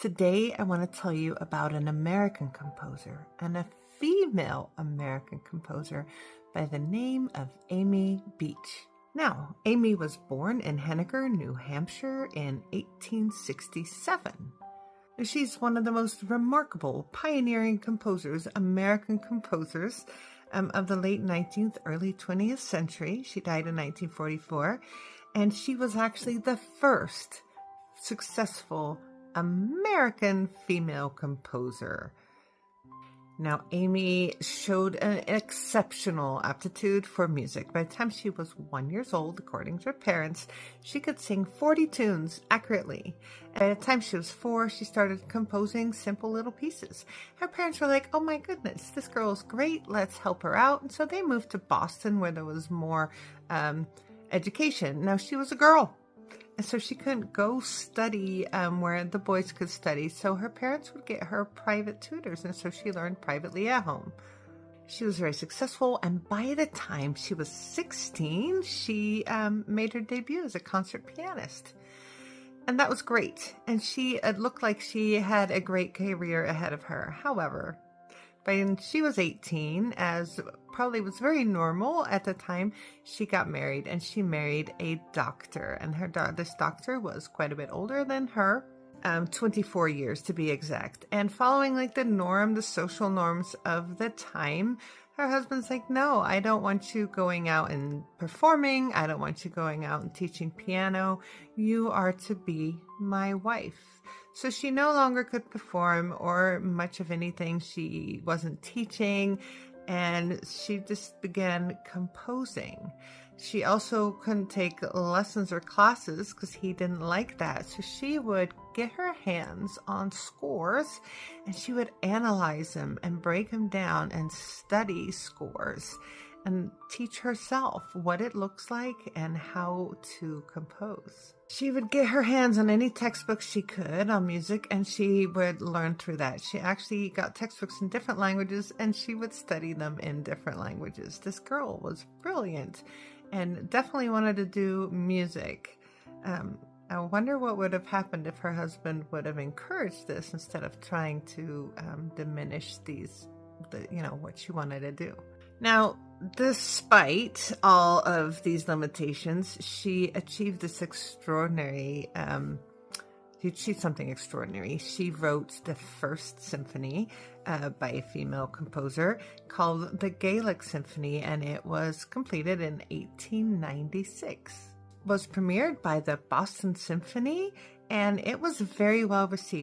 Today, I want to tell you about an American composer and a female American composer by the name of Amy Beach. Now, Amy was born in Henniker, New Hampshire in 1867. She's one of the most remarkable pioneering composers, American composers of the late 19th, early 20th century. She died in 1944, and she was actually the first successful American female composer. Now, Amy showed an exceptional aptitude for music. By the time she was 1 year old, according to her parents, she could sing 40 tunes accurately. By the time she was 4, she started composing simple little pieces. Her parents were like, oh my goodness, this girl is great, let's help her out. And so they moved to Boston where there was more education. Now, she was a girl, and so she couldn't go study where the boys could study. So her parents would get her private tutors, and so she learned privately at home. She was very successful, and by the time she was 16, she made her debut as a concert pianist. And that was great. And it looked like she had a great career ahead of her. However, when she was 18, as probably was very normal at the time, she got married, and she married a doctor. And this doctor was quite a bit older than her, 24 years to be exact. And following the social norms of the time, her husband's like, no, I don't want you going out and performing. I don't want you going out and teaching piano. You are to be my wife. So she no longer could perform or much of anything. She wasn't teaching, and she just began composing. She also couldn't take lessons or classes because he didn't like that. So she would get her hands on scores, and she would analyze them and break them down and study scores and teach herself what it looks like and how to compose. She would get her hands on any textbooks she could on music, and she would learn through that. She actually got textbooks in different languages, and she would study them in different languages. This girl was brilliant and definitely wanted to do music. I wonder what would have happened if her husband would have encouraged this instead of trying to diminish what she wanted to do. Now, despite all of these limitations, she achieved something extraordinary. She wrote the first symphony by a female composer called the Gaelic Symphony, and it was completed in 1896. It was premiered by the Boston Symphony, and it was very well received.